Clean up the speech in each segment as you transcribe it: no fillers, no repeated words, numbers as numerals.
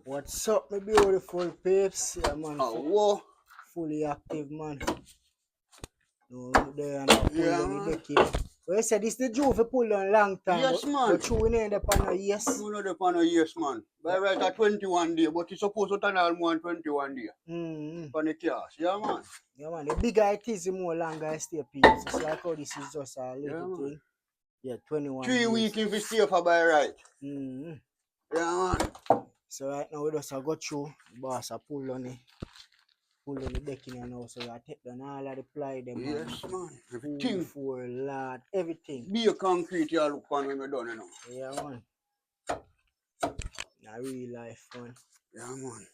What's up, my beautiful peeps? Yeah, man, Whoa. fully active, man. No, there and I pull Yeah, down the man. decking. Well, I said this the Jew for pull down long time. Yes, man. But you in the pan of yes. You know the pan of yes, man. By right at 21 days, but it's supposed to turn out more than 21 days. On the cast. Yeah, man. Yeah, man. The bigger it is, the more longer I stay, peeps. It's like how this is just a little thing. Yeah, 21 3 days. weeks if you stay for by right. Yeah, man. So right now we just go through. The boss a pull on the decking and now, so I take down all of the ply them. Yes, man. Everything. For lad, everything. Be a concrete you look on when you're done, you know. Yeah, man. Na real life, man. Yeah, man.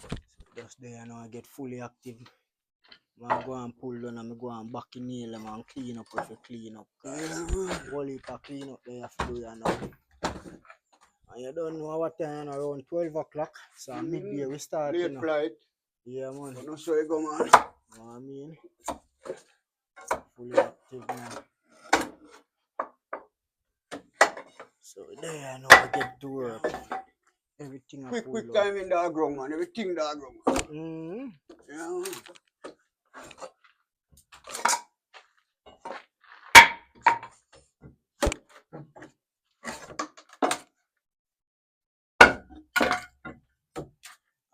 So just there now I get fully active. I go and pull down and I go and back in nail and clean up if you clean up. Yeah, man. Whole heap of clean up there you have to do, you know. And you don't know what time, around 12 o'clock. So midday we start. Late flight. Yeah, man. But not so you go, man. You know what I mean? Fully active, man. So there now I get to work. Everything I pull Quick up. time in the ground, man. Everything the ground, man. Yeah, man.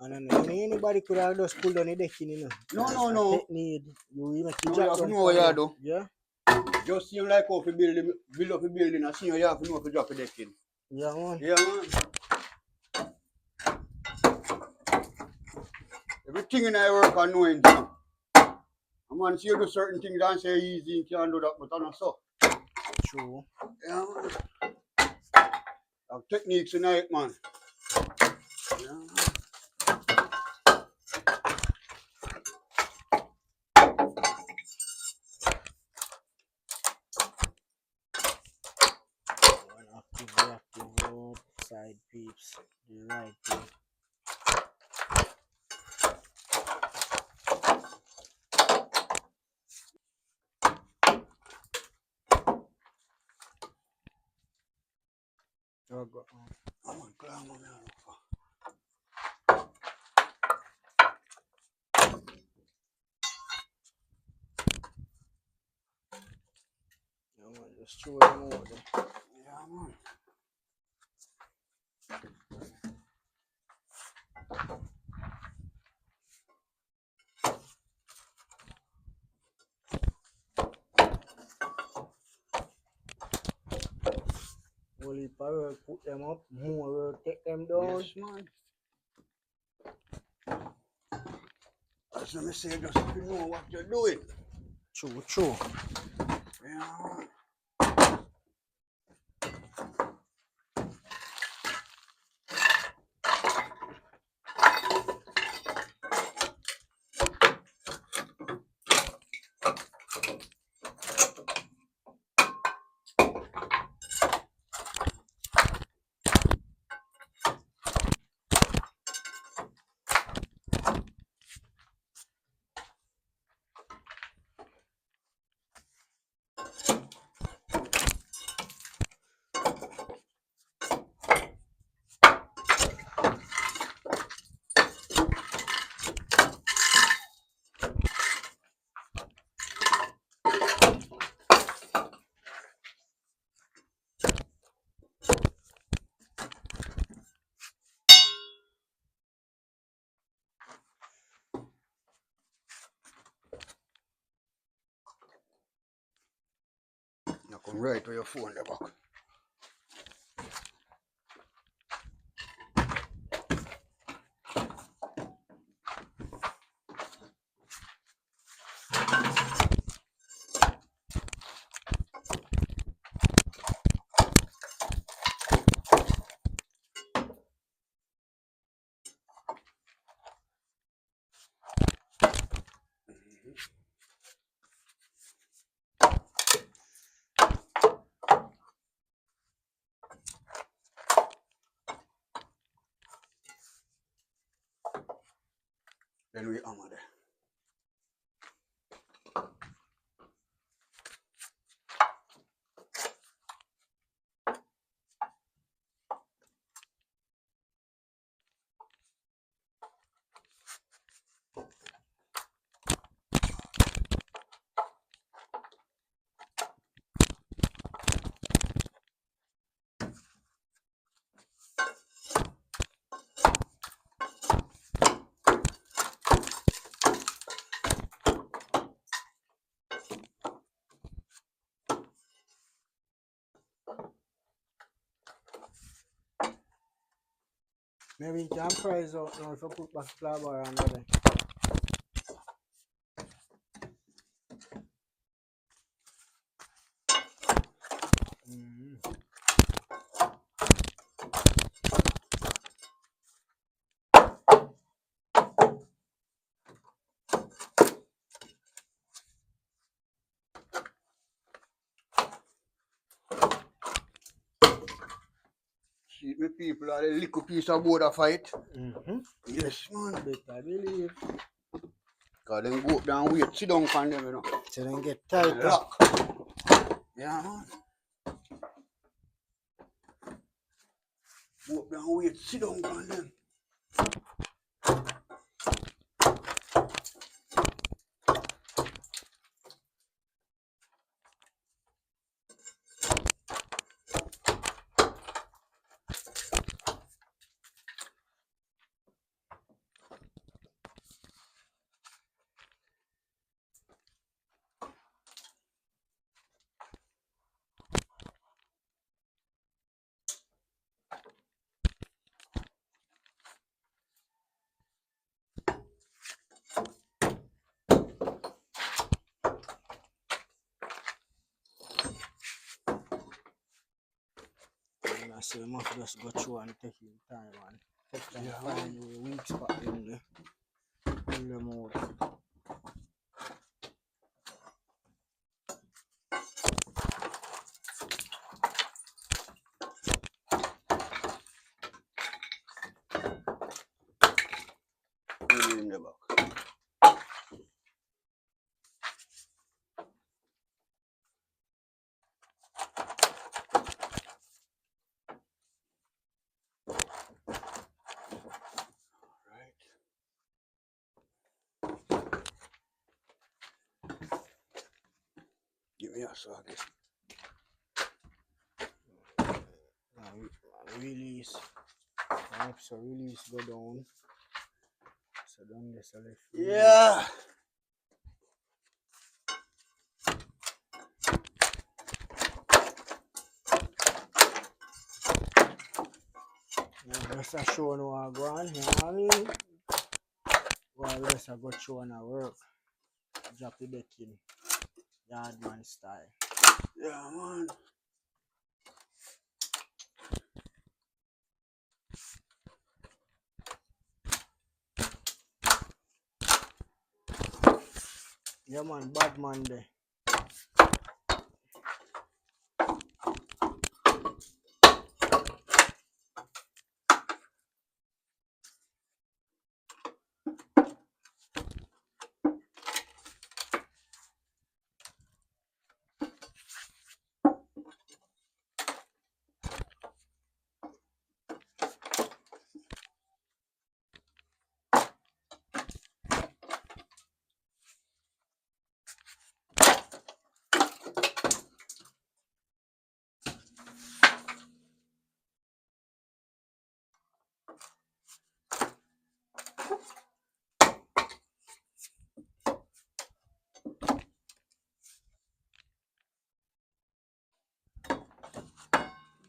And anybody could have just pulled on the decking, you know. No. Need you make You have to know what you do. Yeah. Just seem like how to build up a building and see you have to know how to drop a decking. Yeah, man. Yeah, man. Everything in our work and knowing, you know. A man see you do certain things and say easy, you can't do that, but I not so. True. Yeah, man. Have techniques in it, man. Yeah, man. Active road, side peeps, the right thing. I'm on climb on now. Yeah, man, just throw them over there. Yeah, man. Only power, put them up, more take them down. Yes, man. As I say, just if you know what you're doing. True. Yeah, man. Now come right to your phone there back. Then we hammer there. Maybe you can price out now if you put back flour and all that. See me people are a little piece of border fight. Yes, man. Better believe. Cause them go up down wait, sit down on them, you know. So then get tight. Lock. Yeah, man. Go up down wait, sit down on them. And I say, you must just go through and take your time, man. Take time to find your weak spot in there. Pull them out. In the back. Right. Give me a socket. Release. So release go down. So down this left. Yeah. Now just a show no I go on, you know what I mean? Well, let's go show and work. Drop the deck in. Yardman style. Yeah, man. Yeah, man, bad man there.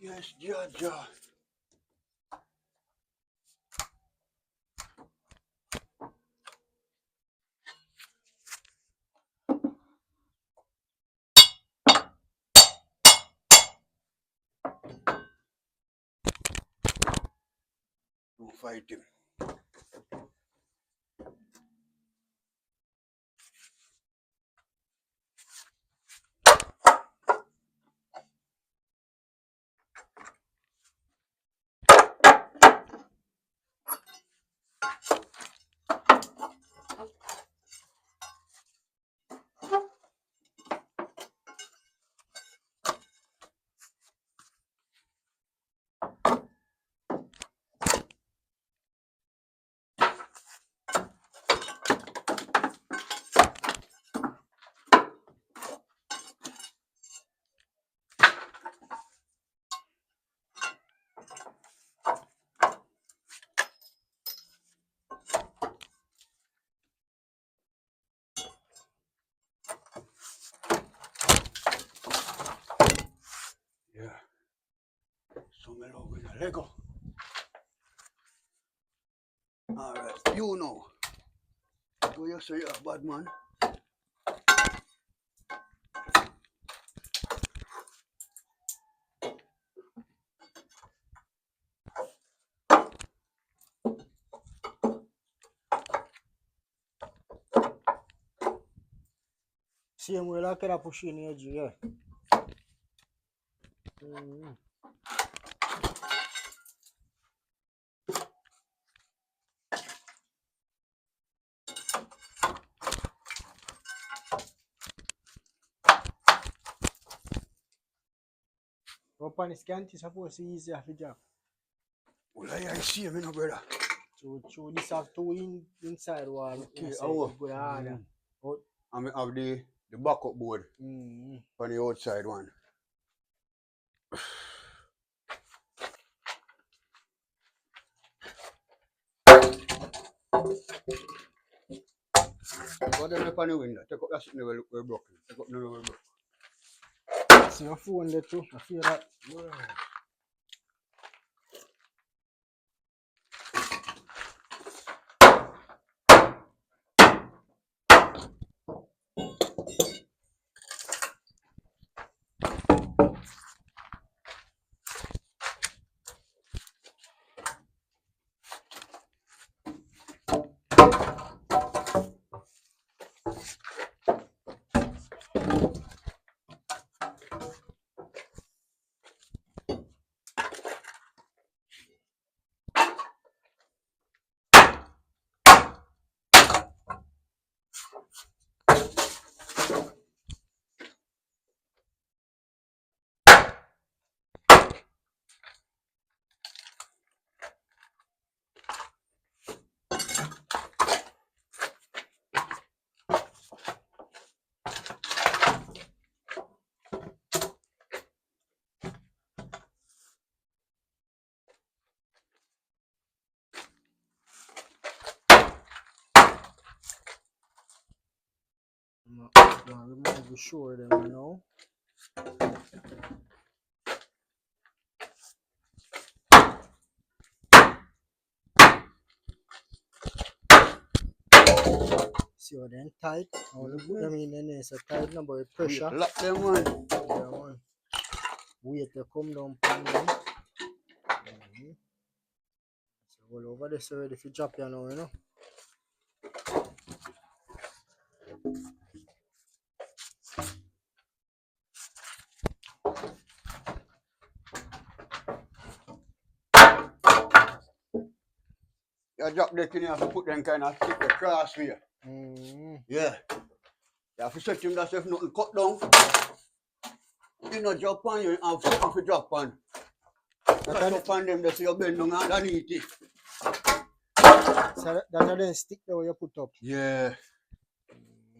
Yes, Jaja. Don't fight him. Yeah. So me love with a Lego. Alright, you know. What you say, bad man? Same way like that push in edge, yeah. Mm. Open the scan is supposed to be easier for job. Well, I see him, brother. So this have two inside wall. Okay, Good harder. I have the backup board on the outside one. What them up on the window? Take up that shit never look very broken. Take up never broken. See your phone there too. I feel that. I'm remove the shore them, you know. See how then tight. I want to put them in there. So tight number of pressure. Lock them one. Yeah, man. Wait to come down from them. So all over this already for drop you now, you know. You drop the thing, you have to put them kind of stick across here. Yeah. You have to set him that if nothing cut down. You know, drop on you have something to drop on. Cut up on them, they say you bend down underneath it. So that then stick the way you put up. Yeah.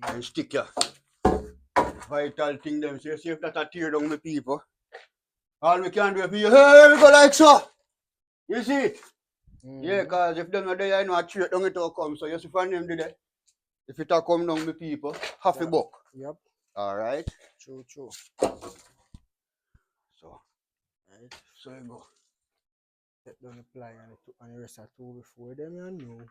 And stick ya. Vital thing them say, see if that a tear down the people. All we can do is be, hey, we go like so. You see it? Yeah, because if them are there, I know a straight down it will come. So you see from them do that. If it will come down the people, half a buck. Yep. Alright. True. So. Right. So you go. Let down the ply and the rest are two before them, you know.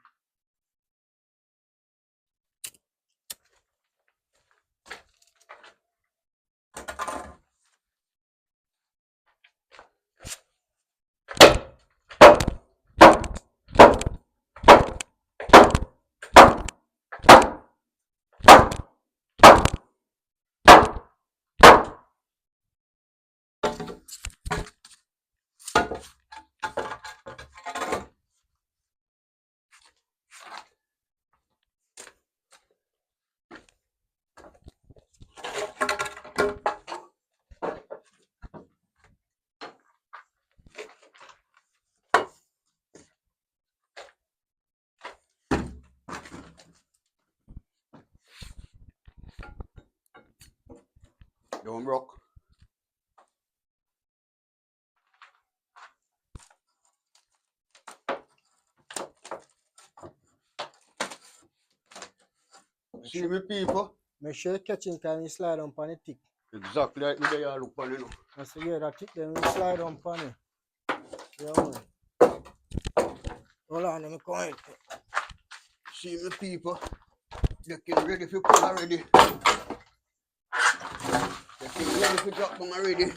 Don't broke. See me people? Make sure you catch him can you slide on pan the tick. Exactly like me there you look on you know. I say yeah, that tick then you slide on pan it. Yeah man. Hold on, let me come in. See my people. They can ready for pull already. They can ready for drop them already.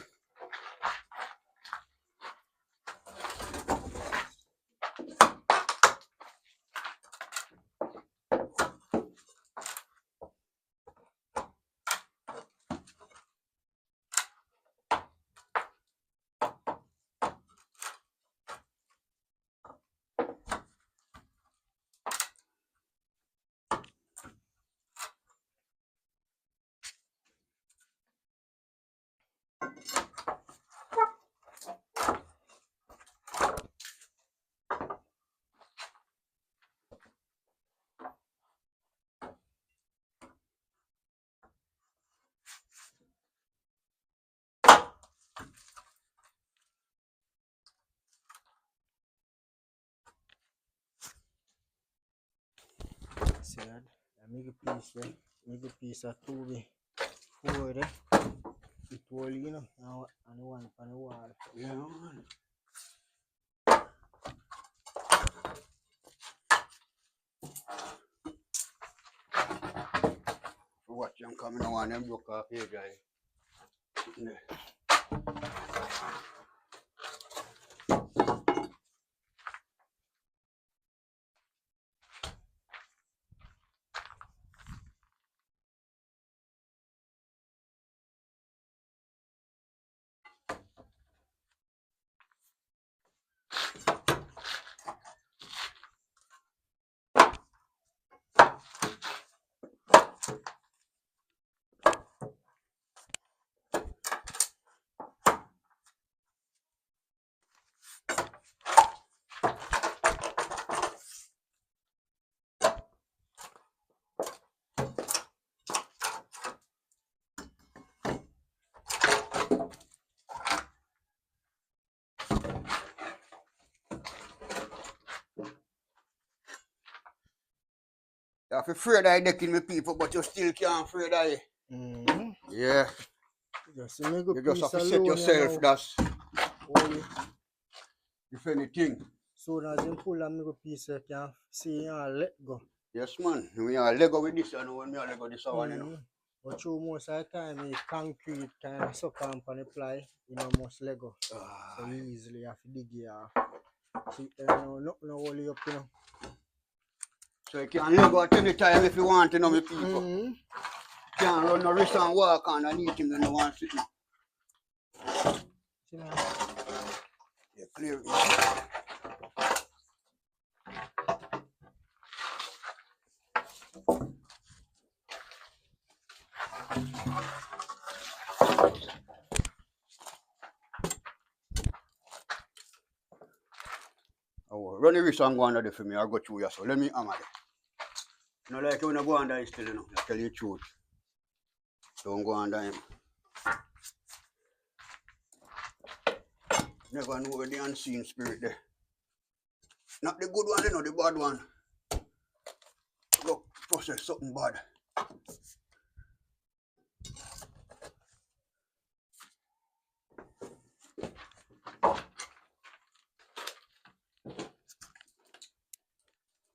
See that? I make a piece there. Make a piece of 2 there. It all, you know, and one on the wall. Yeah, man. Watch them coming on them broke off here, guys. Yeah. You have to afraid of decking with people, but you still can't afraid of it. Mm-hmm. Yeah. Just make a You piece just have to alone, set yourself, you know. that's Only if anything. soon as you pull and make a piece, you can see and let go. Yes, man. We are Lego with this and when we are Lego this one, you know. But through most of the time, the concrete kind of suck on the ply, you know, must let go. So you easily have to dig it off. See, you know, nothing hold you up, you know. So you can Lego at any time if you want to know me people. Mm-hmm. Can't run no wrist and walk underneath him when you want to. See, man. Yeah, clear it. Oh, run the wrist and go under there for me. I'll go through you, so let me hammer it. No like when I go under him still, you know. I tell you the truth. Don't go under him. Never know where the unseen spirit there. Not the good one, you know, the bad one. Go process something bad.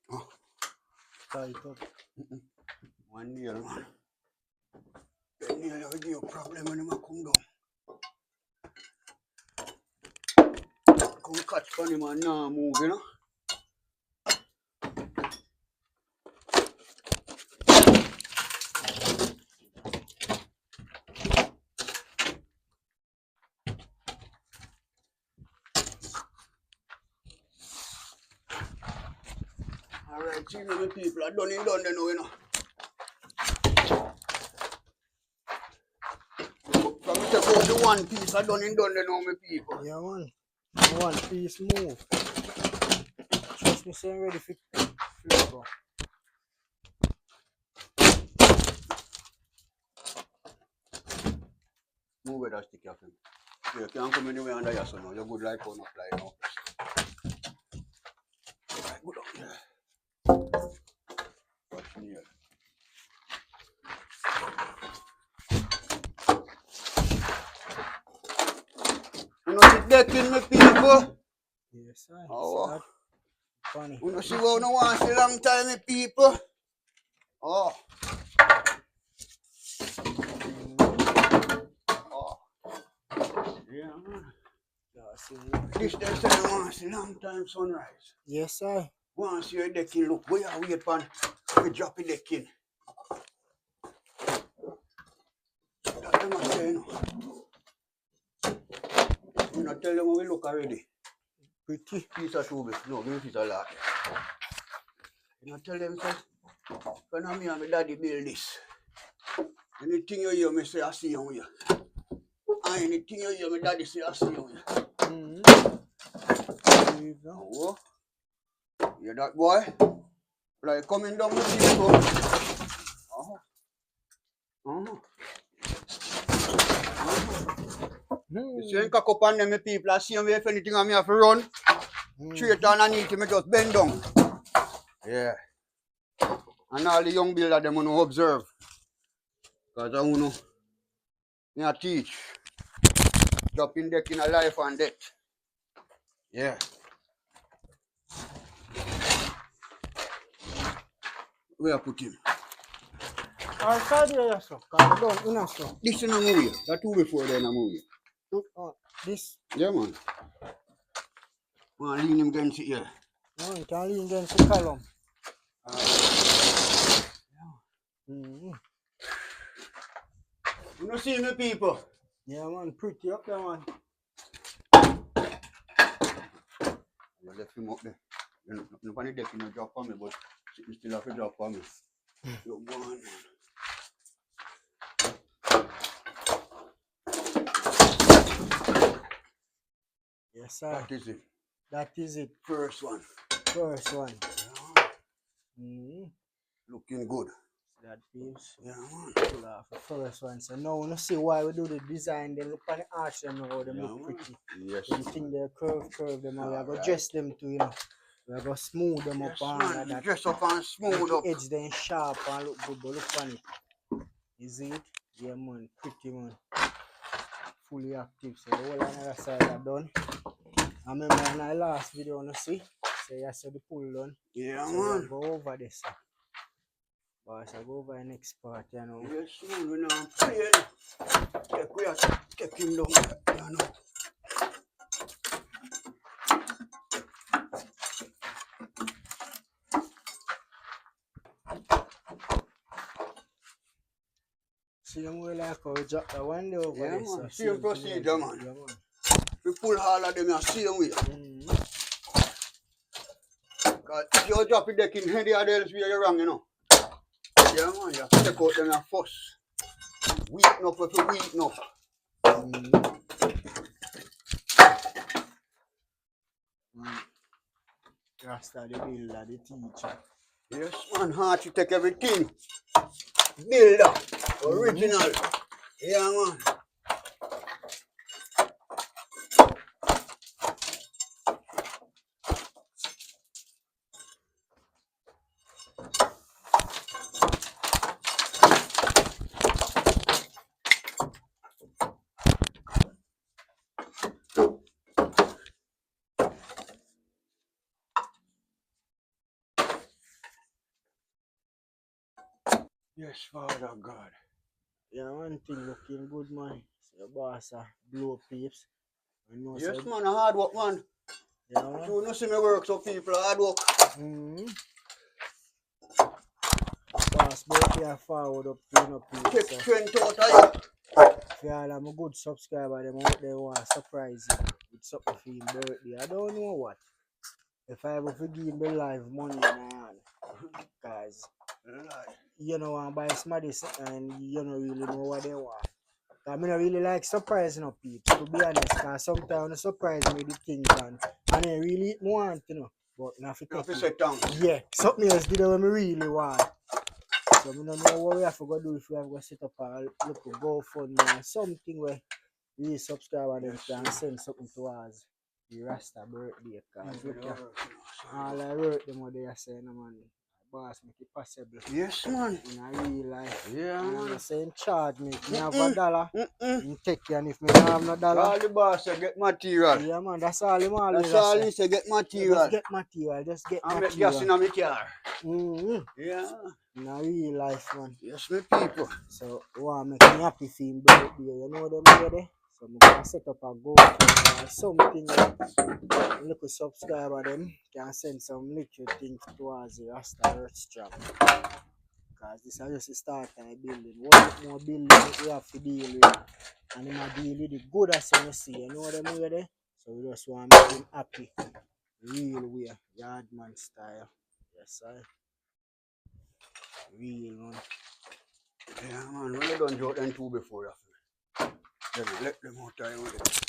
Oh. Tight up. One nail, man. That nail will give you a problem when you come down. Come catch funny man, now move, you know. Alright, see many people are done in done they know, you know. From me take out the one piece I done in done they know me people. Yeah, man. One piece move. Trust me, say I'm ready for go. Move with that stick of him. You can't come anywhere under your son now. You're good like how not fly now. Right, good up there. Watch me here. You know, it's decking me people. Yes, I Oh. see that. funny. You know, see what no want see long time, me people. Oh. Oh. Yeah, man. Yeah, see, This they say they want see long time sunrise. yes, sir. Want see your decking look. Where you wait pan? We drop the decking. That's them I say, you know. You know, tell them how we look already. Pretty. Piece of two bit. No, give me piece of lot. You know, tell them, say, when me and my daddy build this. Anything you hear me say, I see on you. And anything you hear my daddy say, I see on you. Oh, hear that boy? Like coming down the people. You see, cock up on them, my people. I see them if anything on me have to run. Straight on and need to just bend down. Yeah. And all the young builders, them want to observe. Because I want to teach. Dropping deck in a life and death. Yeah. Where I put him? I saw the so. Calm down, you know, so. This in a movie. That two before they in a movie. This. Yeah, man. Want to lean him against it here. No, you can lean against the column. You don't see me, people? Yeah, man, pretty up there, man. You left him up there. You know, nothing on the deck, you know, drop on me, but you still have to drop on me. You're going, man. Yes, sir. That is it. That is it. First one. First one. Yeah. Looking good. That peeps. Yeah, man. Pull off the first one. So now we see why we do the design. Then look on the arch them how them look pretty. Yes. Them thing they curve them. We are going to dress them too, you know. We are going to smooth them up and that. Dress up and smooth up. Edge then sharp and look good. But look on it. You see it? Yeah, man. Pretty, man. Fully active. So the whole other side are done. I remember in our last video, you see? So you saw the pull done. Yeah, so man. We go over this. Boss, I go over the next part, you know. Yes, man. We now play. Take him down, you know. See them way like how we drop the one day over yeah, there. Man. So Same procedure, man. Yeah, man. We pull all of them and same way. Because if you drop the deck in any of else where you're wrong, you know. Yeah, man. You have to take out them and fuss. Weaken up if you weaken up. Rasta the builder, the teacher. Yes, man. Hard to take everything. Builder. Original. Yeah, man. Yes, Father God. Yeah, one thing looking good, man. So boss, blow peeps. Yes, man. Hard work, man. Yeah, man. You don't see me work, so people hard work. Boss, both you are forward up to you, peeps. Take So. strength out of you. If you all am a good subscriber, them out there want to surprise you with something for your birthday. I don't know what. If I ever forgive me live money in my hand. Guys, you know, want to buy somebody and you don't really know what they want. I mean, I really like surprising up people, to be honest, because sometimes they surprise me with the things and I really want, you know. But not to take sit down. Yeah, something else did what I really want. So I don't know what we have to go do if we have to set up a little GoFundMe or something where we subscribe and then can send something to us. The Rasta birthday, because look at all I work them what they are saying, man. boss make it possible Yes, man. in a real life. Yeah, And I'm man. not saying charge me. If me have a dollar, Mm-mm. him take you, and if me don't have no dollar, All the boss say get material. yeah man, that's all him always That's all say. he say, get Yeah, material. just get material, just get I make gas in material. my car. Mm-hmm. Yeah. In a real life, man. Yes, my people. So, want make me happy for him birthday, you know them already? So, I'm going to set up a GoFundMe or something like look a subscriber them can send some little things towards the Rasta Earth Strap. Because this is just the start of the building. One more building we have to deal with. And him a deal with the good as you see, you know them already? So, we just want to make him happy. Real way, Yardman style. Yes, sir. Real one. Yeah, man. When they done joke them two before that, then let them out time with it.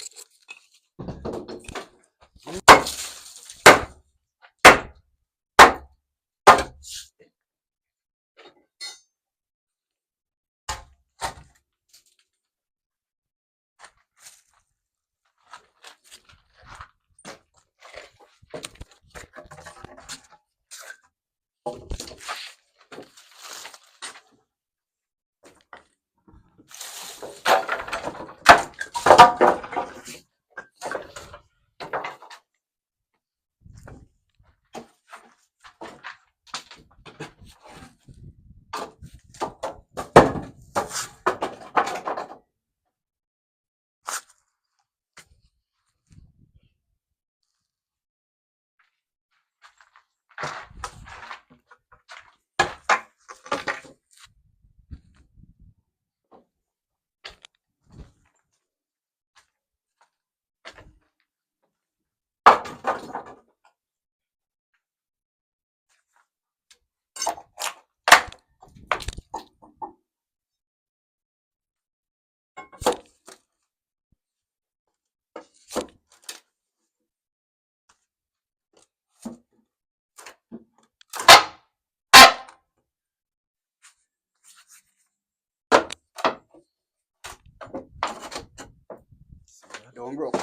Don't broke.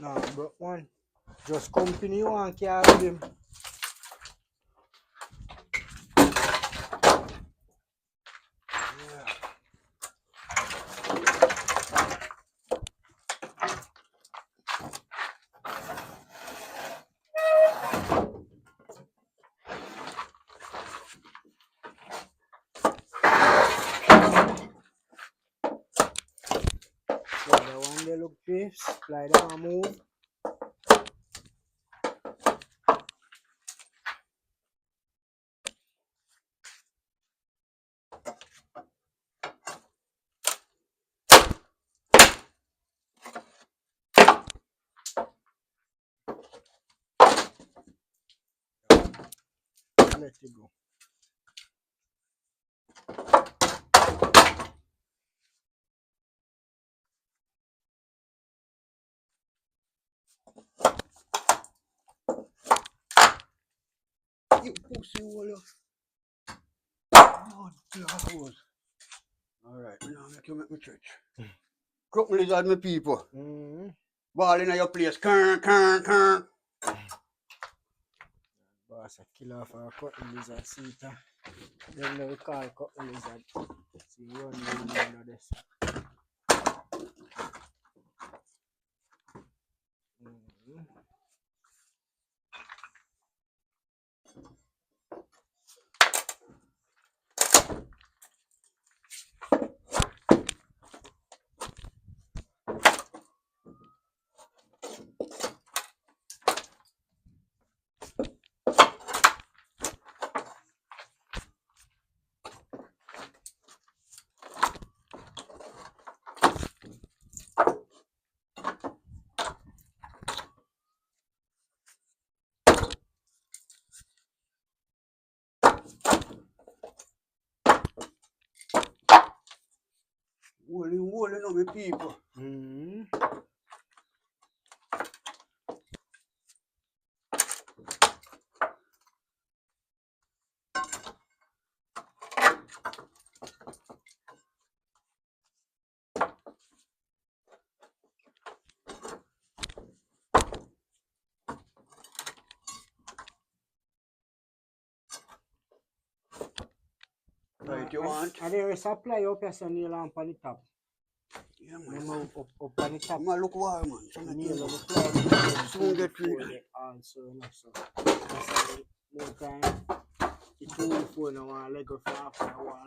No, bro, one. Just company you want carry with him. Yeah. So the one they look piece, slide them and move. Let it go. You pussy hole. Oh, God. Alright, now make you make me church. Crook me lizard, my people. Mm-hmm. Ball in your place. Kern. Boss, a kill off our cotton lizard seater. Then they will call cotton lizard. See, run the under this. Mm-hmm. Holy, no, my people. Mm-hmm. you want. And there is supply up here, so nail on the top. Yeah, Them man. up on the top. Man, look warm, man. So Nail on the soon cloud. get rid. Also, you know, so. That's more time. It's 24 now, and leg of half an hour,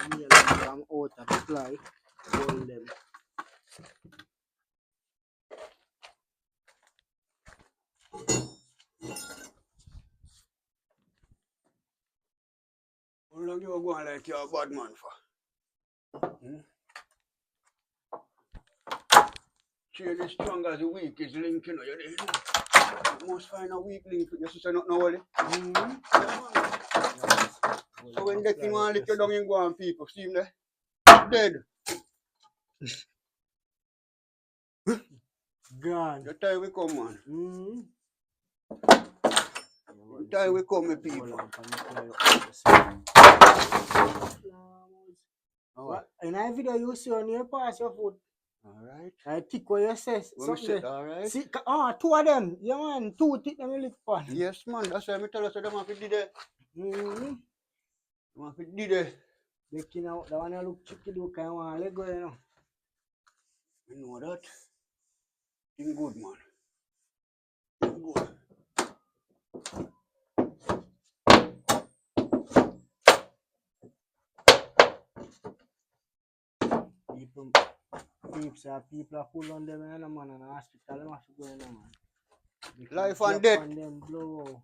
and nail them out of the fly. Hold them. How long you going like you're a bad man for? Chain is strong as the weak is link, you know. You must find a weak link with your sister, not know it. So when they can want to lick you down in go on people, see him there? Dead. Gone. Your time will come, man. Mm-hmm. Your time will come, my people. What? In that video you see on your pass your foot. Alright. I think what you say. Something alright. See, two of them. Yeah, man. Two tick them lick pan. Yes, man. That's why I tell us that them have to do that. Them have to do that. Looking out, the one that look chicky do kind of want let go, you know. You know that? Thing good, man. Thing good. People are pull on them, and man, in the hospital, them have to go in, man. Life and death. Them blow.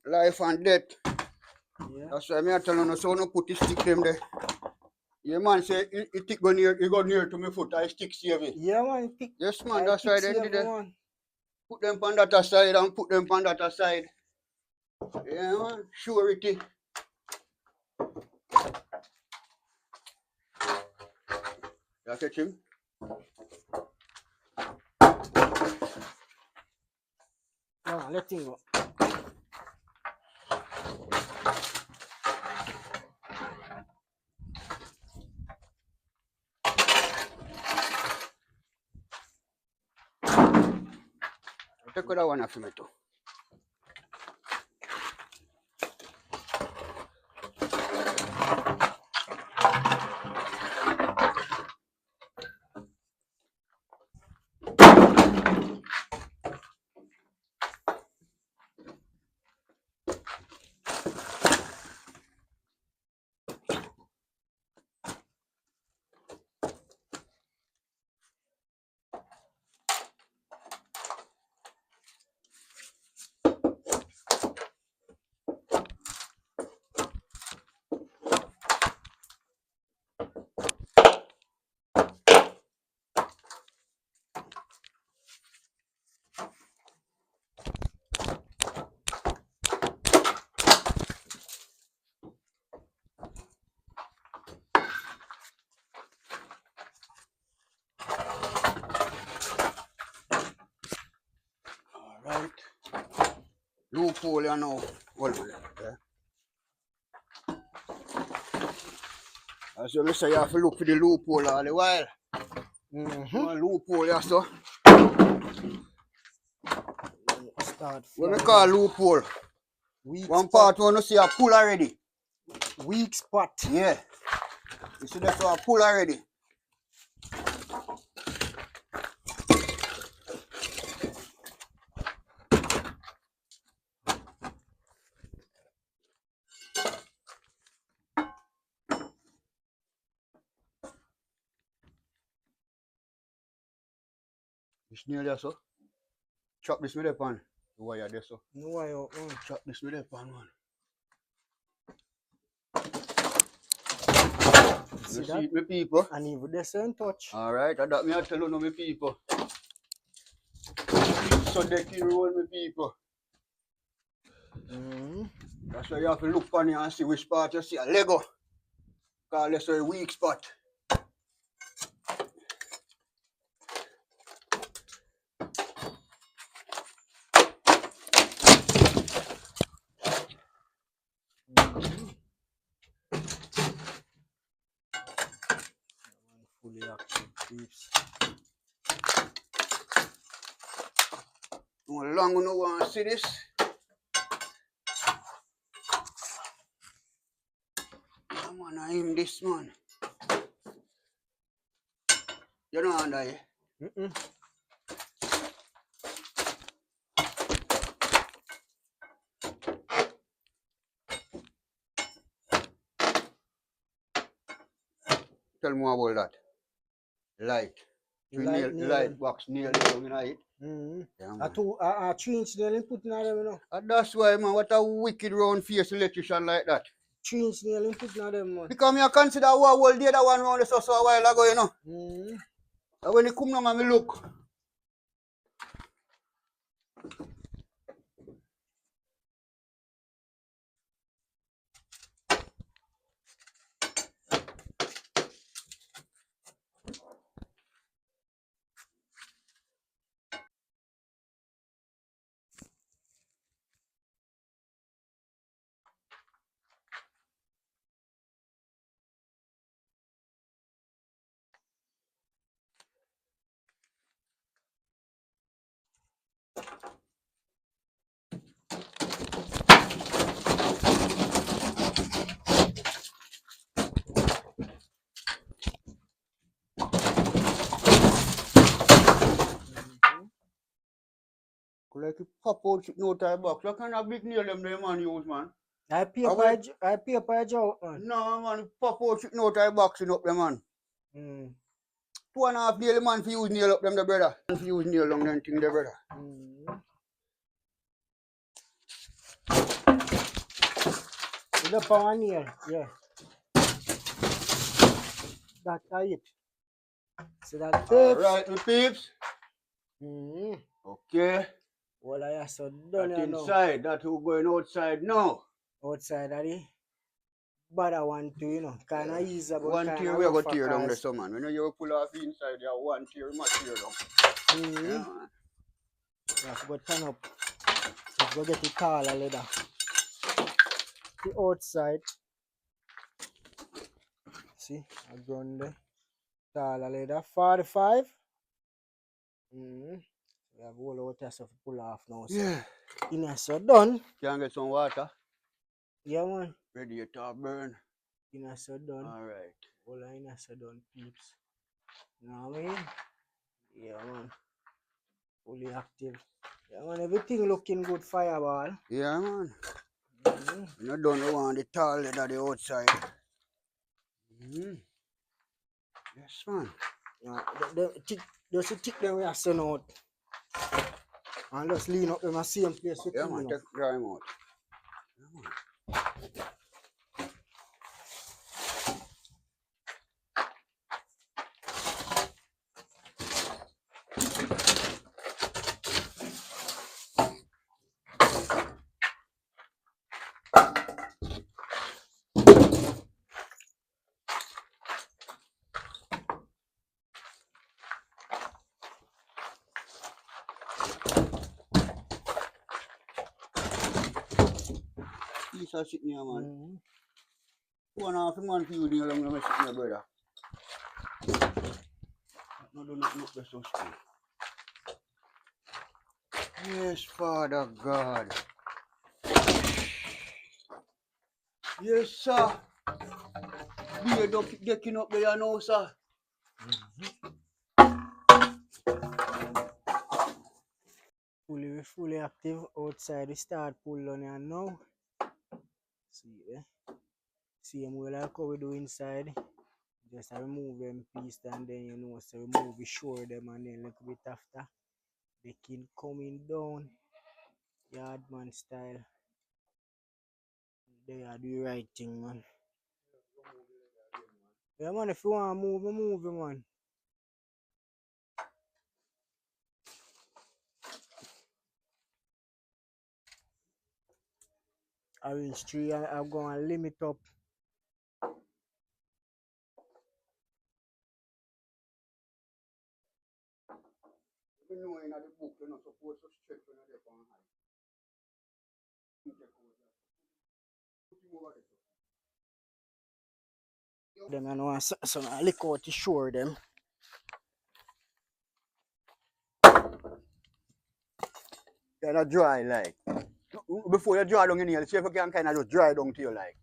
Life and death. Yeah. That's why I tell you, so no put the stick them there. Yeah, man, say, it go near to my foot, I stick save it. Yeah, man. Yes, man, that's why they did it. Man. Put them on that side and put them on that side. Yeah, man, surety. You catch him? No, let him go. Take that one off me too. Alright. Loophole, you know. Hold on. Yeah. As you say, you have to look for the loophole all the while. One loophole, yeah, so. What we call loophole? Weak one spot. part when you see a pull already. Weak spot. Yeah. You see that's a pull already. This near there, so. Chop this with the pan. The wire there, so. No wire. Chop this with the pan, man. See You that? see it, my people? And even the same touch. Alright, that me I tell you no, my people. So they can roll, my people. That's why you have to look on you and see which part you see a Lego. Because that's a weak spot. Fully active clips. How long you don't want to see this? Yeah, man, I him this man. You know under here? Tell me about that. Light. Light box nail down in it. Yeah, man. A 3-inch nail in putting on them, you know. And that's why, man, what a wicked round face electrician like that. 3-inch nail in putting on them, man. Because I consider what whole the other one round the so a while ago, you know. And when he come down and me look. Like you pop out no tie box. What kind of big nail them they man use, man? I paper a job, man. No, man, pop out no tie boxing up them, man. 2.5 daily man for use nail up them, the brother. Man for use nail on them thing, the brother. The power nail, yeah. That's it. So that All right, my peeps. Okay. Well, I have so That done inside, that who going outside now. outside of the but I want to, you know, kind of easy, but One kind tear of we rough go for tear down the cars. summon. When you pull off inside, you have one tear, you must tear down. Yeah, man. You have to go turn up. Let's go get the taller leather. The outside. See, I've done the taller leather. 45. We have all the water stuff to pull off now. So. Yeah. Inner so done. Can get some water? Yeah, man. Radiator burn. Inner so done. All right. All the inner so done, peeps. You know what I mean? Yeah, man. Fully active. Yeah, man. Everything looking good, fireball. Yeah, man. You don't want the tall leather the outside. Yes, man. Just the tick them we are send out. And just lean up in the same place with Yeah, man. Take dry him out. Yeah, man. These are sitting here, man. 2.5 months for you, Neil, I'm going to sit here, brother. No, do not look the so straight. Yes, Father God. Yes, sir. Be decking up there now, sir. Fully active outside. We start pull on here now. See there. Same way like how we do inside. Just remove them piece and then you know so remove we shore them and then little bit after. The king coming down. Yardman style. They are the right thing, man. Yeah, man, if you want to move, man. Orange tree, I'm going to limit up. You know in the book, you're not supposed to stretch when you're on high. Them I know so I lick out to shore them. Kind of dry, like. Before you dry down in here, see if you can kind of just dry down to you, like.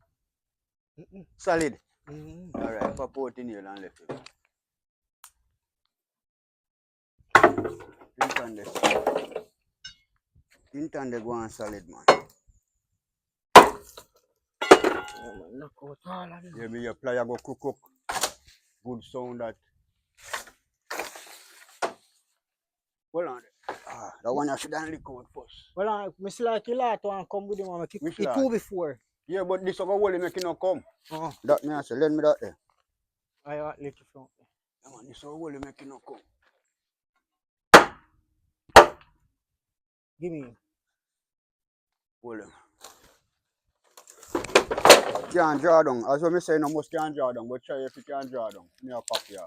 Solid. Alright, pop out in here and left it. Intern they go on solid, man. Yeah, man, knock out all of them. Yeah, me apply I go cook. Good sound that. Hold on. That one I should have lick out first. Well, I see like you lot want come with him and make Which it lot? two before. Yeah, but this over wall make it not come. Oh. That me I say, lend me that there. I want lick it from. Yeah, man, this over wall make it not come. Give me him. Hold on. Can't draw down. As what me say, no must can't draw down, but try if you can draw down. Me a pop here.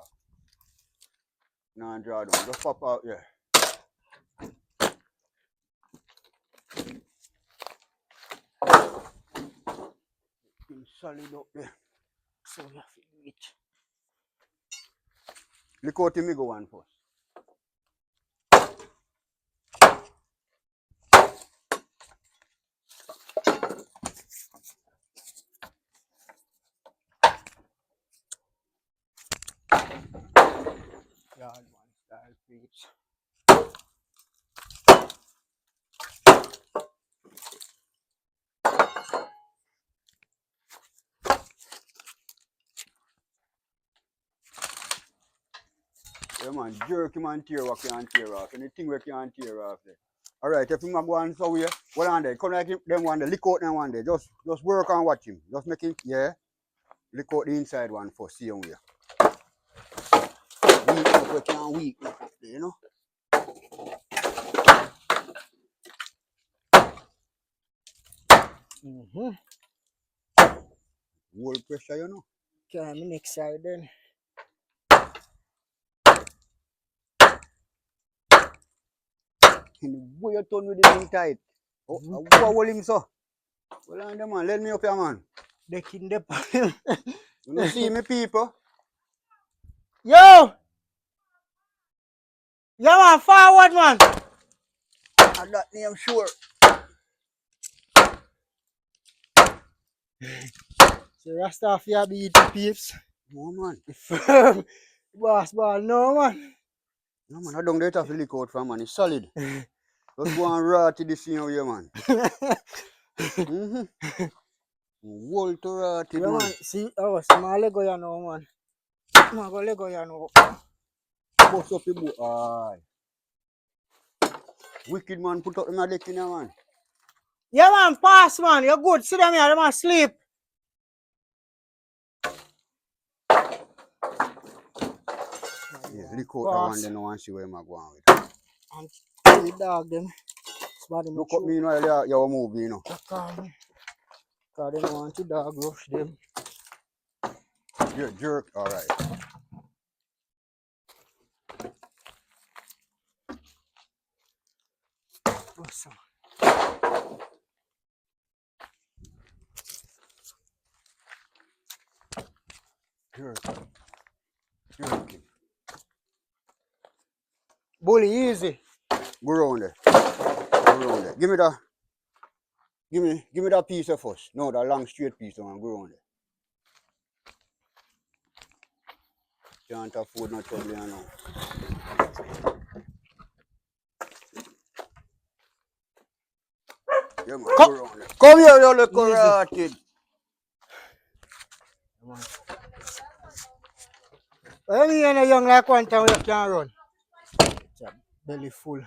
No draw down. Just pop out here. Solid up there. So you have to eat. Look out me go one first. God, man, style peeps. Yeah, man, jerk him and tear what can't tear off. Anything we can't tear off there. Alright, if him a go on so here, what on there? Come like him, them one there, lick out them one there. Just work and watch him. Just make it, yeah. Lick out the inside one first, see him here. Weak up, we can't weak up there, you know. Whole pressure, you know. Okay, I'm next side then. And the way you turn with the thing tight. Oh, what hold him so? Well, on them man, let me up here, man. They kidnap him. You don't see me, people? Yo! Yeah, man, forward, man. And that name sure. So Rastafia be eating peeps. No, man. Firm. Boss ball, no, man. No, man, I don't get off the lick out from, man. It's solid. Just go and rot to the scene here, man. Wall to rot it, Yeah, man. man. See, oh, small Lego, you know, man. Small Lego, you know. Bust up your boat. Aye. Wicked man, put up my deck in here, man. Yeah, man, pass, man. You're good. Sit down here, them and sleep. Yeah, lick out that one, then no one see where I'm going with. And kill the dog, them. Look up me, you know, you're moving, you know. Because they don't want the dog rush them. Yeah, jerk. All right. Awesome. Jerk. Jerk him. Bully, easy. Go round there. Go round there. Give me that. Give me that piece of first. No, that long straight piece, man. Go round there. Can't afford no trouble, you know. Yeah, man. Go round there. Come here, you little rotted. When you ain't a young like one time, you can't run. It's a belly full.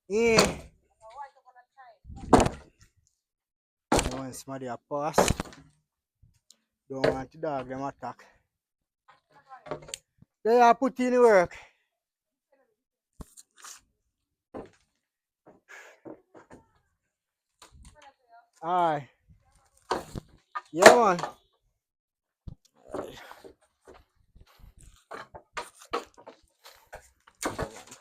Yeah. You want somebody a pass. Don't want the dog them attack. They are put in the work. Aye. Yeah, man.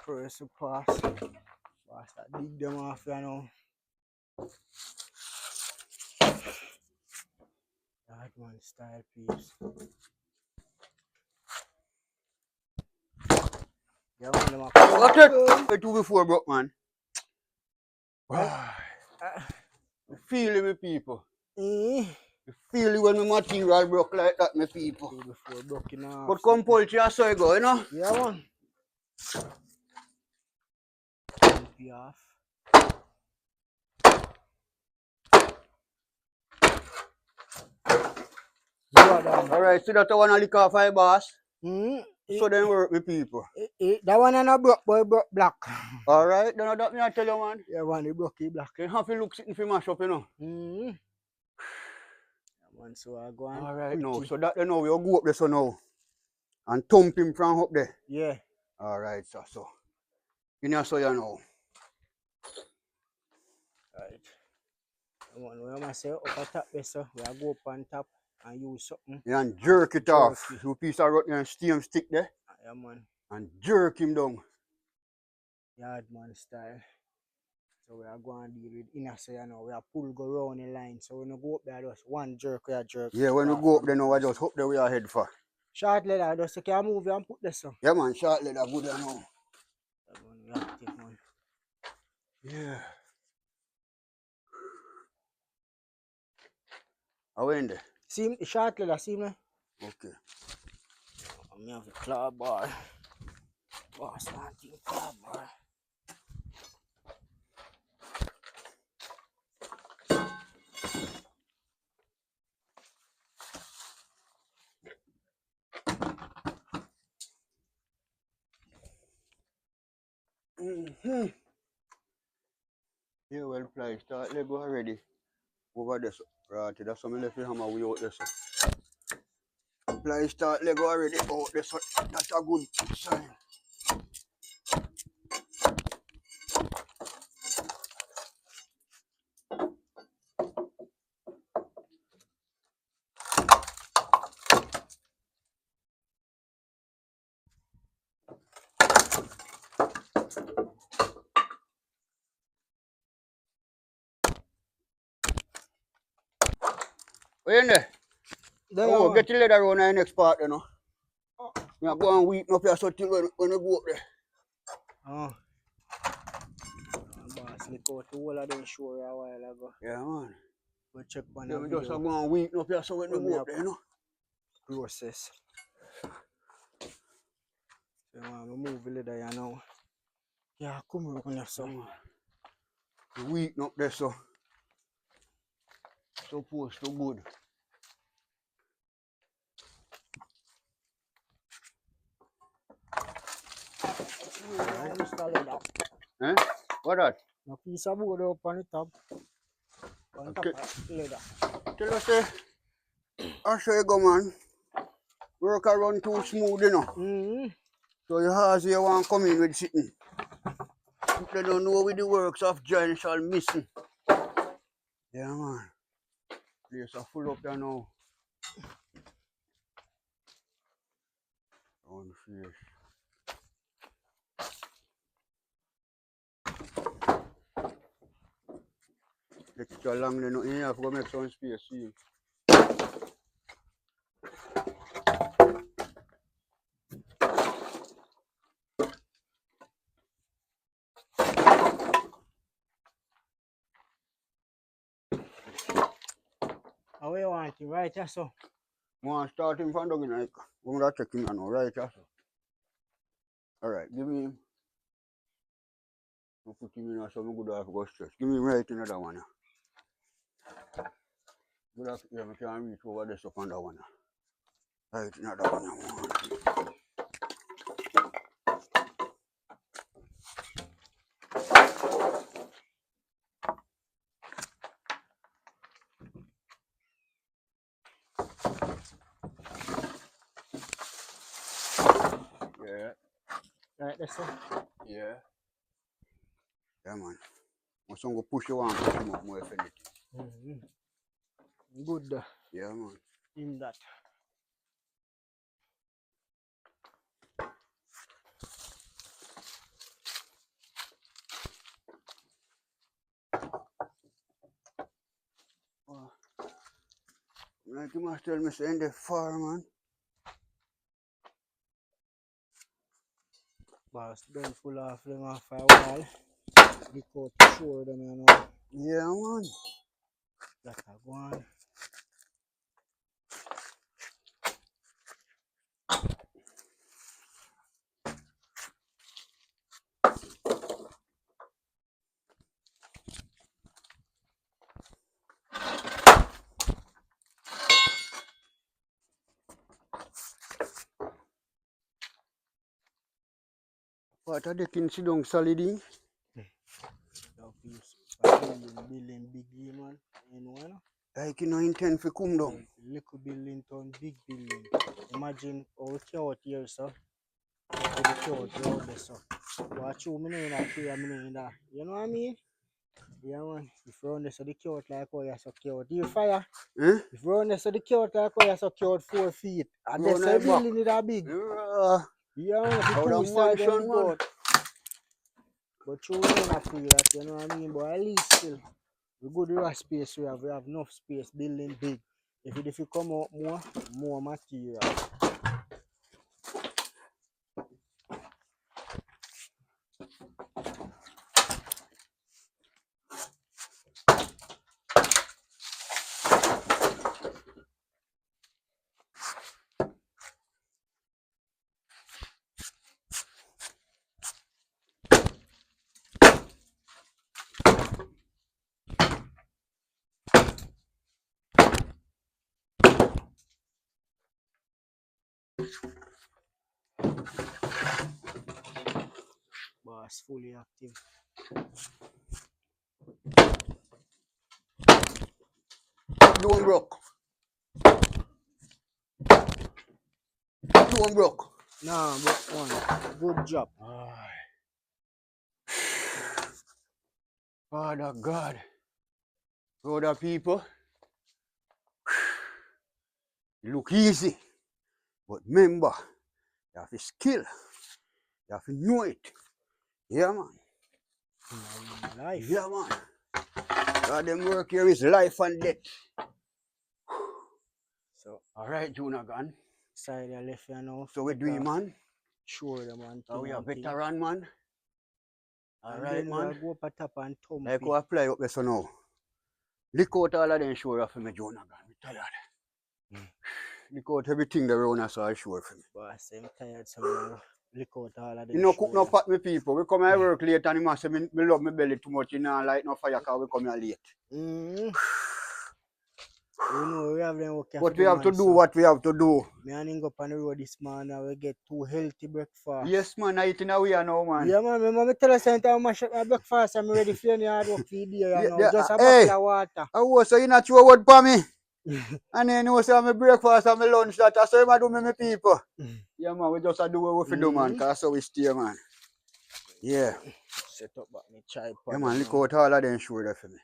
First to pass. Pass that dig them off, you know. That one style piece. Yeah, man, them a What it? I do before, bro, man. You feel it, me people. Eh. You feel it when my material broke like that, me people. Do before broken off. But come poultry, I saw you go, you know? Yeah, man. Be off. Alright, so that's the one I lick off my boss. Mm. So then work with people. That one and a broke boy broke black. Alright, then that me I tell you, man. Yeah, man, he broke it black. You have to look sitting for mash up, you know. Yeah, man, so I go on. Alright, no. So that you know, we'll go up there so now. And thump him from up there. Yeah. Alright, so. You know, so you know. Right. Man, we must say up at top there, so we go up on top and use something. Yeah, and jerk it off. So piece of rotten and steam stick there. Yeah, man. And jerk him down. Yardman style. So we are going to deal with inner, so you know, we are pull go round the line. So when we go up there, just one jerk, we are jerk. Yeah, when we go up there now, I just hope that we are head for. Short leather, just you can move and put this on. Yeah, man, short leather good now. Yeah, man, we active, man. Yeah. How in there? See, short leather, see me? Okay. I have a claw bar. Boss, man, claw bar. Yeah, well, fly start leg go already. Over there, so. Right, that's something left the hammer we out there, so. Fly start leg go already out there, so that's a good sign. Where in there? Oh, get the leather around the next part, you know. You are going weak up here so till when you go up there. Oh. Boss, look out the whole of them show a while ago. Yeah, man. We check on Yeah, the we video. just are going weak up here so when you go up there, you know. Process. So, man, we move the leather here now. Yeah, come on, on yourself. The weak up there, so. Supposed to good. Eh? What that? No piece of wood up on the top. On top Okay. of leather. Tell us, I say go, man. Work around too smooth, you know. So you have you want to come in with sitting. They don't know with the works of giants all missing. Yeah, man. Place are full up there now. On face. Extra long, you know, you have to go make some space, see. How you want it? Right, yeah, so. I want to start him from down, like, we're going to check him now, right, yeah, so. Alright, give me him. I'll put him in so I'm good off go stretch. Give me right another one. Good off, yeah, I can reach over this up on that one. Right another one. Yeah. Right, that's it. Yeah. Yeah, man. I'm going to push you on, push him up more if anything. Good. Yeah, man. In that. Oh. Like you must tell me, send the far, man. Boss, don't pull off them off for a while. Look out to show them, you know. Yeah, man. That a go on. What are they can sit down solid in? That piece of building big man. You know. Like you know intend for come down. Little building to big building. Imagine how cute here, so. To the cute road there, so. Watch you, me in that tree, me in that. You know what I mean? Yeah, man. If you run this, so the cute like how you're so cute. You fire. Eh? If you run this, so the cute like how you're so cute 4 feet. And Go the on same back. building is that big. Yeah. Yeah, man. If you Out two of side and mansion, look man. out. But you ain't not free that, you know what I mean? But at least still, we go the right space we have enough space, building big. If you come out more material. Boss fully active. Don't broke. Don't broke. Nah, but one. Good job. Father God. Brother people. It look easy. But remember, you have to skill. You have to know it. Yeah, man. Life. Yeah, man. God, them work here is life and death. So, Alright, Junagan. side I left you now. So we do it, man. Sure, the man. So we are Thing. veteran, man. And Alright, then man. we'll go up a top and thump Like it. we apply up there so now. Lick out all of them sure for me, Junagan. I'm tired. Lick out everything around us all sure for me. Boss, I'm tired, so now look out all of them. You know, cook no pot me people. We come here work late and you say me love my belly too much. You know, like no fire because we come here late. We know we have them work. But we have to do what we have to do. Me and him go up on the road this morning and we get 2 healthy breakfast. Yes, man, I eat in a way now, man. Yeah, man. Remember me tell us anytime I mash up my breakfast and I'm ready for any hard work for the day, you know. Just a hey, bottle of water. oh, so you not sure what for me? And then you say my breakfast and my lunch that I say I do me, my people. Yeah, man, we just do what we do, man, because that's how we stay, man. Yeah. Set up back my tripod. Yeah, man, look out all of them sure there for me.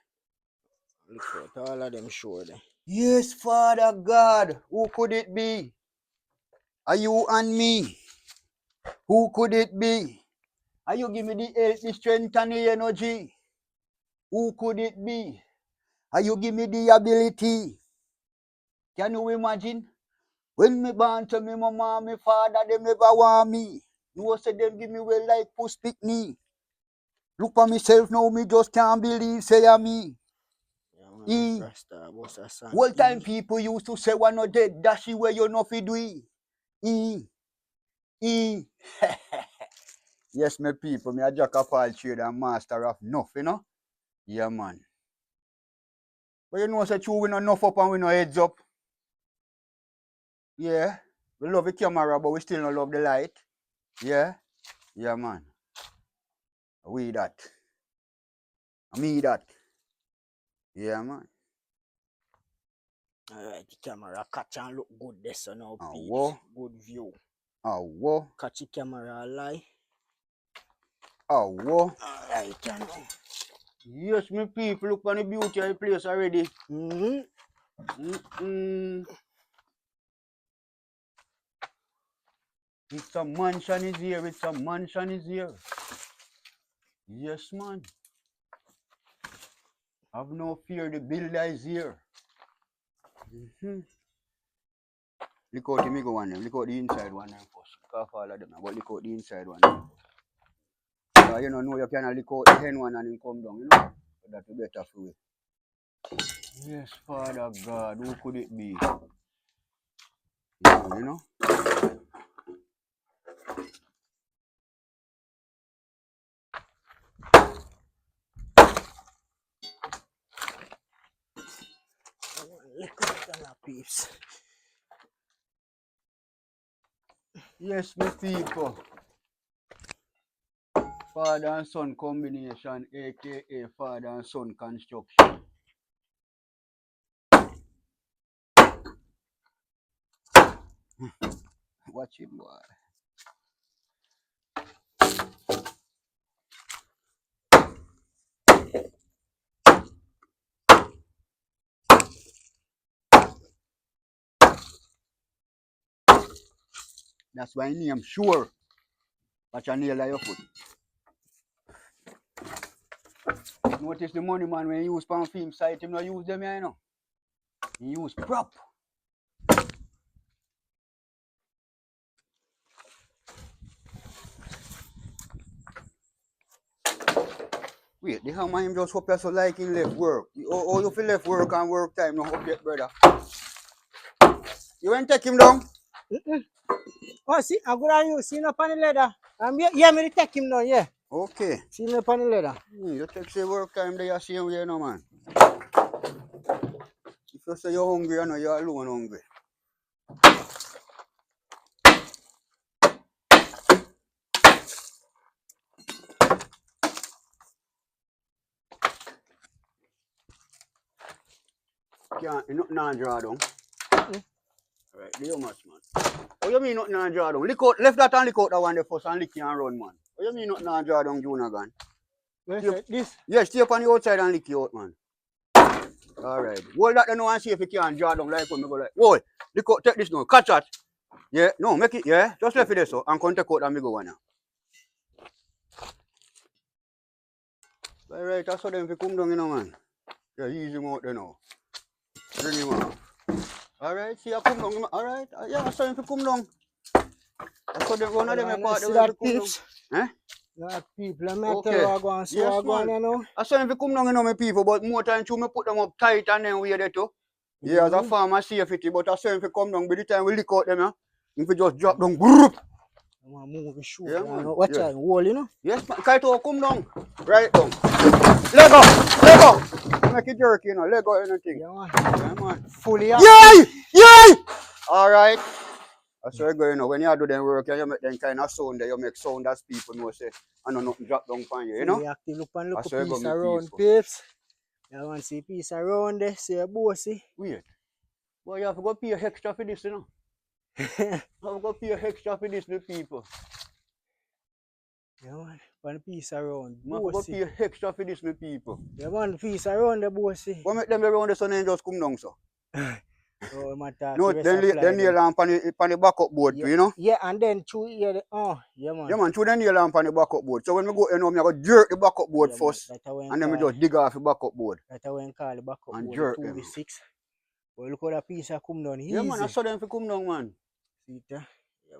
Look out all of them sure there. Yes, Father God. Who could it be? Are you and me? Who could it be? Are you give me the health, the strength, and the energy? Who could it be? Are you give me the ability? Can you imagine? When me born to me mama, me father, them never want me. No say them give me well like push pick me. Look for myself now, me just can't believe say I'm me. Yeah, Rasta, One time people used to say one not dead, that's where you know fi do it. Yes, my people, me a jack of all trade and master of enough, you know? Yeah, man. But you know, say true, we no enough up and we no heads up. Yeah. We love the camera, but we still don't love the light. Yeah. Yeah, man. We that. Me that. Yeah, man. Alright, the camera catch and look good there, so now Whoa. good view. Whoa. Catch the camera lie. Whoa. Alright, you know. Yes, me people, look on the beauty of the place already. It's a mansion is here, it's a mansion is here. Yes, man. Have no fear, the builder is here. Look out the middle one, look out the inside one first. Look out all of them, but look out the inside one. You know you can lick out the hen one and then come down, you know. So that will be better for you. Yes, Father God, who could it be? You know? Lick up the peeps. Yes, my people. Father and son combination, aka father and son construction. Watch it, boy. That's why I name sure. Watch a nail of your foot. Notice the money man when you use pan film site, him not use them, you know. He use prop. Wait, the hammer him just hope you so like him left work. Oh, you feel left work and work time, no hope yet, brother. You won't take him down? Oh, see, I'm going to see no panel leather. Yeah, me take him down, yeah. Okay. See no panel leather. You take say work time there, you see him here, no man. If you say you're hungry, you know you're alone hungry. Can't, you not draw down. Right, do you much, man? What you mean nothing on draw down? Lick out, left that and lick out that one the first and lick you and run, man. What you mean nothing on draw down, Junior gun? This? Yeah, stay up on the outside and lick you out, man. Alright. Hold that now and see if you can draw down like when we go like. Whoa, lick out, take this now. Catch that. Yeah, no, make it, yeah. Just left it there so and come take out and me go one now. Alright, that's how them if you come down, you know, man. Yeah, ease him out there now. Bring him out. Alright, see, I come down. Alright, yeah, that's how if you come down. That's how them, one of them are part of the come down. Eh? That people, I'm not telling you I go and so yes, I go on, you know. I saw if you come down, you know, my people, but more time to me put them up tight and then wear it too. Yeah, as a farmer safety, but I saw if you come down, by the time we lick out them, yeah, if you just drop down, brrrr. I want to move the shoe. Yeah, man. Watch out, wall, you know. Yes, man. Kaito, come down. Right down. Lego. Make it jerky, you know. Lego anything. Yeah, man. Yeah, man. Fully up. Yay! Alright. That's where you go, you know. When you do them work, you make them kind of sound there. You make sound as people know, say, I know nothing drop down for you, you know? Fully active. Look and look That's a where you piece go, around, peaceful. peeps. You want to see a piece around there, see a bossy. Wait. Well, you have to go pay extra for this, you know. You have to go pay extra for this, the people. Yeah, man. One piece around. You have to go pay extra for this, my people. Yeah, one piece around the bossy. What make them around the sun and just come down, so? Oh, my talk. No, then nail lamp on the backup board yeah. too, you know? Yeah, and then through here, yeah, man. Yeah, man, through the nail lamp on the backup board. So when we go in, I go jerk the backup board yeah, first, and then we just dig off the backup board. That's how we call the backup and board, jerk 2v6. But look how that piece have come down easy. Yeah, man, I saw them for come down, man. See it, yeah,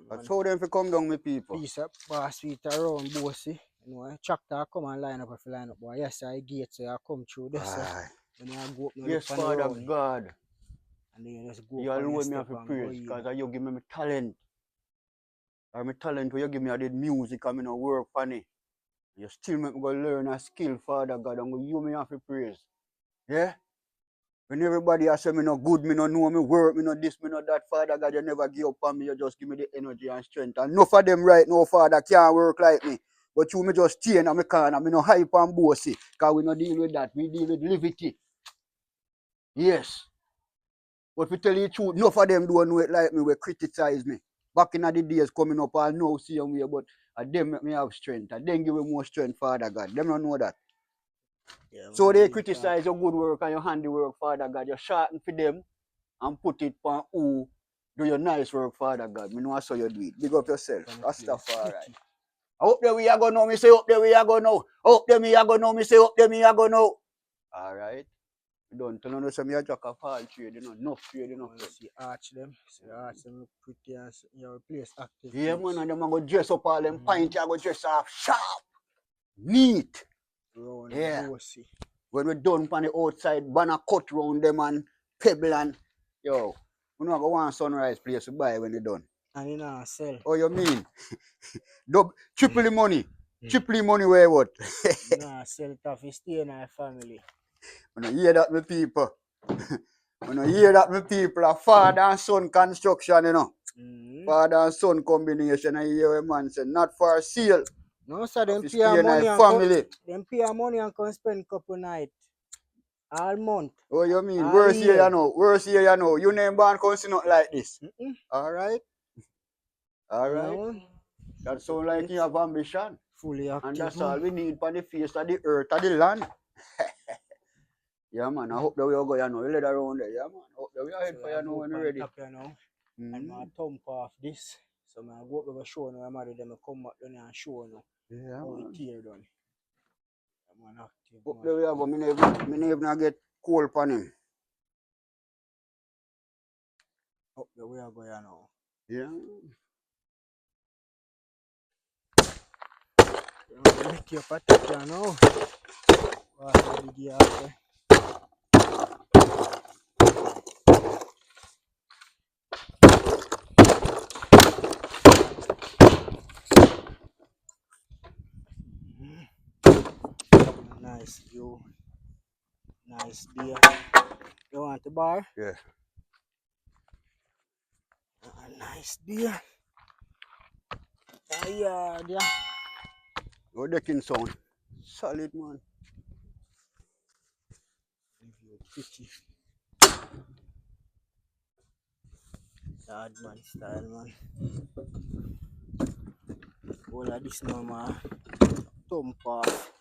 man. I saw them for come down, my people. Piece of bar sweet around, bossy. You know, tractor come and line up if you line up. Boy, yes, I gate, so I come through this. When you go up, yes, Father God. And then you just go you alone me have to praise because you give me my talent. Or my talent where you give me I did music and I no work for it. You still make me go learn a skill, Father God, and you me have to praise. Yeah? When everybody has said me no good, me no know me work, me no this, me no that, Father God, you never give up on me, you just give me the energy and strength. And enough of them right now, Father, can't work like me. But you me just stay in my corner, me no hype and bossy, because we no deal with that, we deal with liberty. Yes. But to tell you the truth, enough of them don't know it like me, we criticize me. Back in the days coming up, I know see them way, but them make me have strength. And them give me more strength, Father God. Them don't know that. Yeah, so they criticize your good work and your handiwork, Father God. You shorten for them and put it on who do your nice work, Father God. Me know I saw you do it. Big up yourself. That's stuff alright. I hope that we are going to know, me say up there we are going to know. Up there me are going to know, me say up there me are going to know. Alright. Don't tell them some jack of all trade, you know, enough trade, enough. See arch them, look pretty and your place active. Yeah, man, and them are going to dress up all them pint, you are going to dress up sharp. Neat. Round the Yeah. bossy. When we done on the outside, banner cut round them and pebble and yo, we not go want sunrise place to buy when they done. And you know, sell. Oh, you mean? Triple the money. Mm. Triple the money where what? You know, sell it off, you stay in our family. When I hear that, my people. When I hear that, my people, a father and son construction, you know. Father and son combination, I hear a man say, not for sale. No, sir, them If pay you stay our in money a and family. them pay our money and come spend couple night. All month. Oh, you mean? All Worse here, year. you know. Worse here, you know. You name born come see nothing like this. All right. All Yeah, right. man. That sound like you have ambition. Fully active, And that's man. all we need for the face of the earth of the land. Yeah, man. I hope that we are going, you know. You let around there, yeah, man. I hope that we are head for you know when we're ready. Top, you know, and my thumb off this. So I go up with a show now. I'm ready to come back down and show now. Yeah, How man. it tear done. Man, active, Hope man. that we are going. Me never not get cold upon him. Up the way I go here now. Yeah. Make your patek here now. Wow, the big yard. Nice view. Nice beer. You want the bar? Yeah. Nice beer. Yeah. Your decking sound. Solid, man. Pretty. Yard man style, man. All of this now, man. Thump off.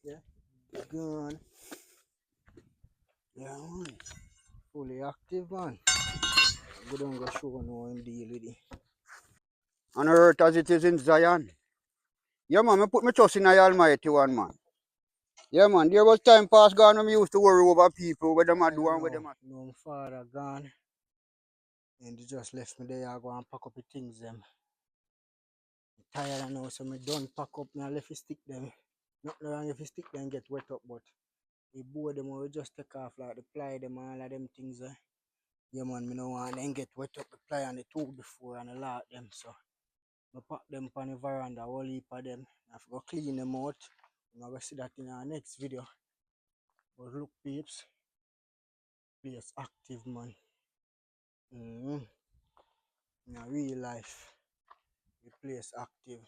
Yeah. Gone. Yeah, man. Fully active, man. Go down go show now and deal with it. On earth as it is in Zion. Yeah, man. Me put my trust in the Almighty one, man. Yeah, man. There was time past gone when we used to worry over people, what them are doing, what them are. No, my father gone. And he just left me there. I go and pack up the things them. I'm tired now, so me done pack up. Me left the stick them. Nothing wrong if you stick them get wet up, but we board them or we just take off like the ply them and all of them things. Yeah, man, me no want them get wet up the ply and the tool before and the lot them. So I pack them on the veranda, all heap of them. I have to go clean them out. I'm going to see that in our next video. But look, peeps, place active, man. In real life, the place active.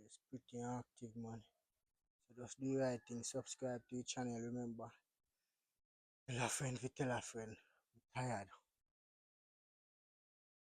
It's pretty active, man. So just do the right thing, subscribe to the channel, remember. Tell a friend if you tell a friend. I'm tired.